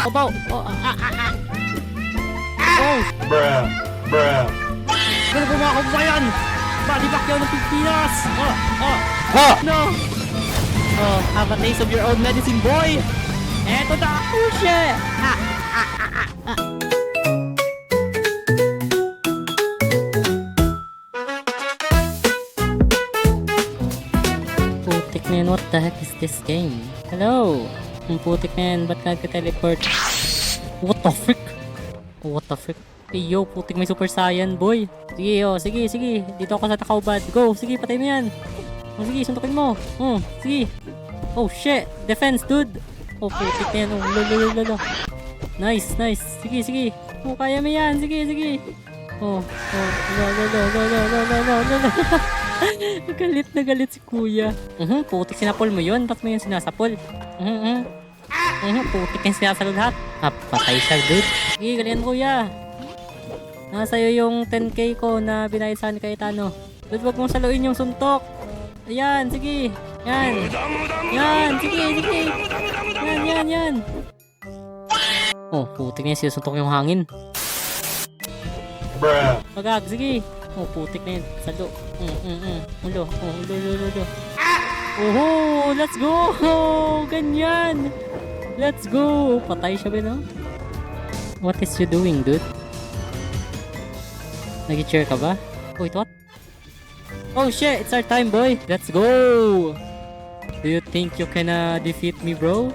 Opo. Oh. Bruh. Bruh. Ano po mga kabayan? Balibak yaw ng Pilipinas! No! Oh, have a taste of your own medicine, boy! Eto na! Oh, shit! Putik na yun, what the heck is this game? Hello! Ang putik na yan, ba't nagka-teleport? What the frick? What the frick? Hey, yo, putik may super saiyan, boy. Sige, oh, sige. Dito ako sa Takaubad. Go, sige, patay mo yan. Oh, sige, suntukin mo. Sige. Oh, shit. Defense, dude. Oh, putik na yan. Oh, lolo. Nice. Sige. Oh, kaya mo yan. Sige. Oh, lolo. Galit na galit si kuya. Putik, sinapol mo yun. Ba't mo yun sinasapol? Putik yung sinasalo lahat. Patay siya, dude. Sige, galingan kuya. Nasa'yo yung 10k ko na binayad sa ni Cayetano. Dude, wag mong saluin yung suntok. Ayan, sige. Yan, sige. Yan. Oh, putik na yun. Sinusuntok yung hangin. Bruh. Magag, sige. Oh, putik na yun. Salo. Ulo. Oh, let's go. Ganyan. Let's go. Patay siya ba, no? What is you doing, dude? Nag-cheer ka ba? Wait, what? Oh shit, it's our time, boy. Let's go. Do you think you can defeat me, bro?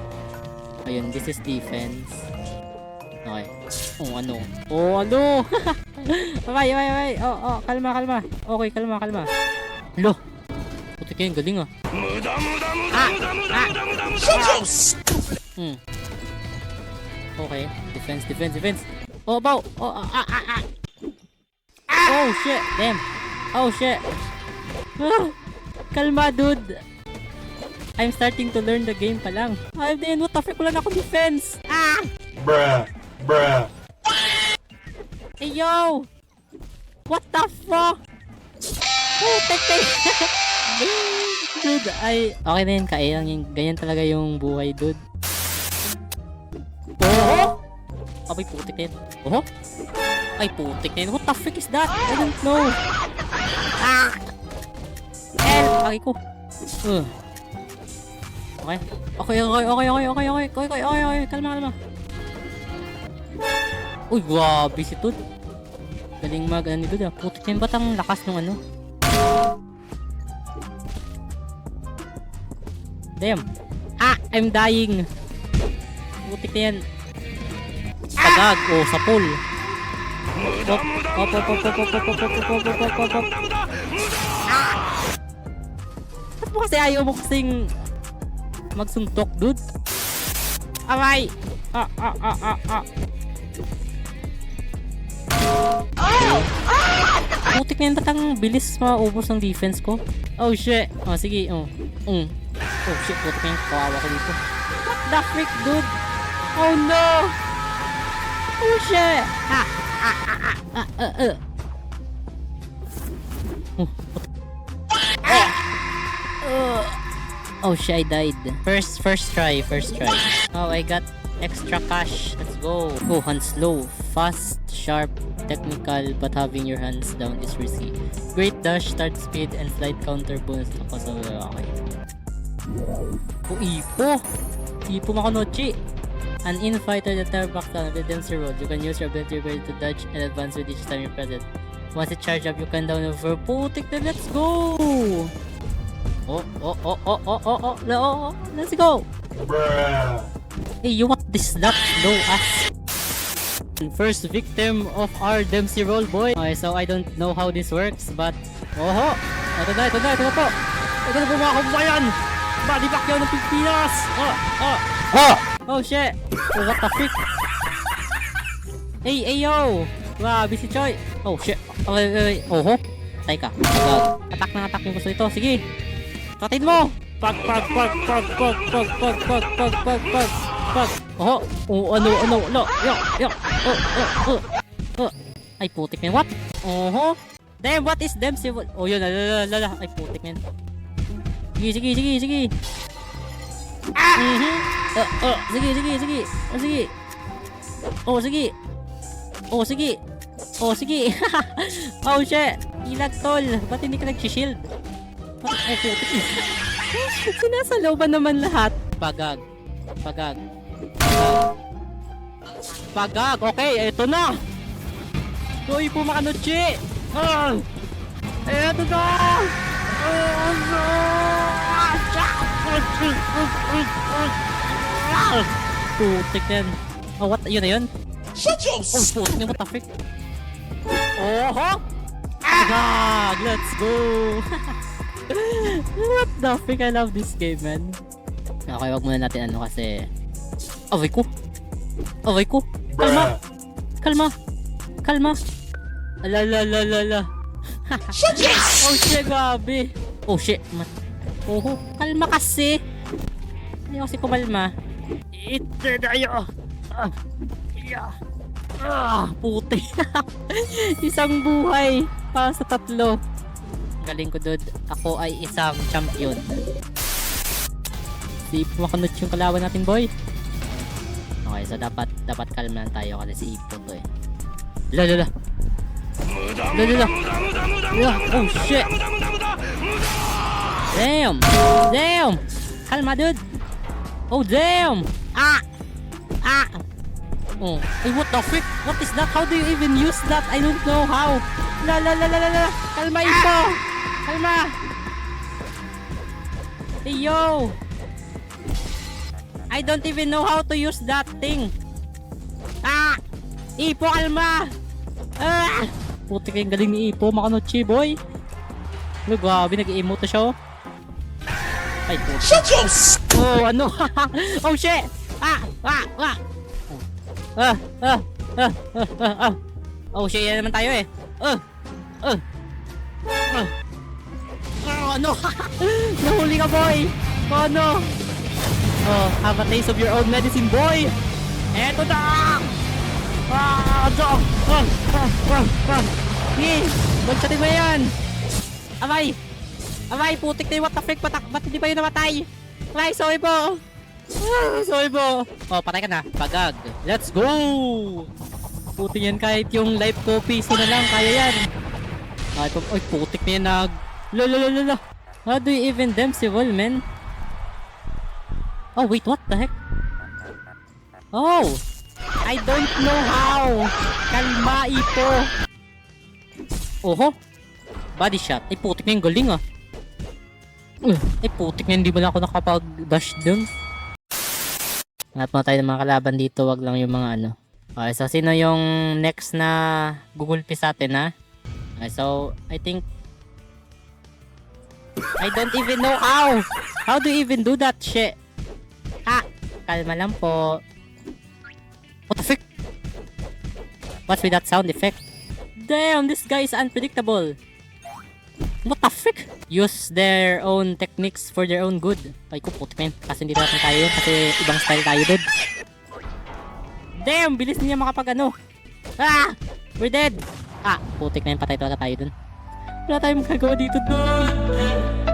Ayun, this is defense. Okay. Oh, ano? Bye. Oh, kalma. Okay, kalma. Lo. Puti kayo, galing ah. Okay, defense. Oh, bow. Oh shit, damn. Oh shit. Kalma, dude. I'm starting to learn the game pa lang. Ay, then what the frick, wala na akong defense. Bruh. Hey, yo. What the fuck? Oh, tek. Dude, okay na yun, kaya lang ganyan talaga yung buhay, dude. Oh! Abay, putik na yun. Oh! Ay, putik na yun. What the frick is that? I don't know. Help! Ko. Okay. Kalma. Uy, grabe si Tud. Galing ano ni Tud ah. Putik na yun. Ba't ang lakas nung ano? Damn. I'm dying. Putik na yan. Tagag. Oh, sapol. Op. Ba't mo kasi ayaw mo kasing magsuntok, dude? Aray! Putik na yan, ba't ang bilis maubos ng defense ko? Oh shit! Oh, sige, Oh shit, putik na yan, kawawa ko dito. What the frick, dude? Oh no! Oh shit! Oh shit, I died. First try. Oh, I got extra cash. Let's go. Oh, hands low. Fast, sharp, technical, but having your hands down is risky. Great dash, start speed, and slide counter bonus. Ako sa okay. Oh, Ipo Makonochi. An in-fighter that never backs down with Dempsey roll. You can use your ability to dodge and advance with each time you press it. Once it charges up, you can down over. Putik na, let's go! Let's go! Bruh. Hey, you want this slap? No ass. First victim of our Dempsey roll, boy. Okay, so I don't know how this works, but... Ito na po! Ito na po mga kabayan! Balibak yaw ng Pilipinas! Oh shit! Oh, what the frick? Hey, yo! Grabe si Choi! Oh shit! Okay. Patay ka. Attack yung gusto ito. Sige! Katin mo! Pag! Ano? Ay, putik na yun. What? Damn, what is Dempsey? Oh, yun. Ay, putik na yun. Sige. Mhm. Sige, sige, sige. Sige. Sige. Sige. Sige. Oh, shit. Ilag, tol. Ba't hindi ka nag-shield? Ay, putik. Sinasalooban naman lahat. Pagag. Pagag. Okay, eto na. Uy, pumakanotchi. Eto na. Putik yan. Oh, what? Yun na yun? Shut your Oh, putik na, what the frick? Oho! Agag! Let's go! What the frick? I love this game, man. Okay, wag muna natin ano kasi... Away ko! Kalma! Kalma! Ala. Oh shit, grabe! Oh shit! Oho! Kalma kasi! Hindi kasi kumalma. Ito tayo! Puti. Isang buhay para sa 3. Galing ko, dude. Ako ay isang champion. Di makunod yung kalaban natin, boy. Okay, so dapat kalma lang tayo kasi si Ipo to eh. La. Oh shit. Damn. Kalma, dude. Oh damn. Oh, hey, what the frick? What is that? How do you even use that? I don't know how. La. Kalma ito. Kalma. Hey, yo. I don't even know how to use that thing. Ipo, kalma. Puti kayong galing ni Ipo, Makanotchi, boy. Look, grabe, nag-emote siya, oh. Ay, puti. Shut your Oh, ano? Oh, shit. Oh shit, yan naman tayo eh. Ano? Nahuli ka, boy. Ano? Oh, have a taste of your own medicine, boy. Eto na. One-shotin mo yan. Amay, putik na yung what the frick. Ba't hindi pa yun namatay? Amay, sorry po. Oh, patay ka na. Pagag. Let's go! Puti yan, kahit yung life ko, piso na lang. Kaya yan. Ay, putik na yan. La. How do you even damn si wall, man? Oh, wait, what the heck? Oh! I don't know how! Kalma, Ipo! Oho! Body shot. Ay, putik na yung galing, ah. Ay, putik na, hindi ba na ako nakapag-dash dun? Hanap mo tayo ng mga kalaban dito, wag lang yung mga ano. Okay, so sino yung next na gugulpi sa atin, ha? Okay, so I think I don't even know how. How do you even do that shit? Kalma lang po. What the frick? What's with that sound effect? Damn, this guy is unpredictable. What the frick? Use their own techniques for their own good. Ay ko, putik man. Kasi hindi natin tayo yun. Kasi ibang style tayo, dude. Damn, bilis niya makapag ano. We're dead. Putik na yun. Patay talaga tayo dun. Wala tayong magagawa dito, dude.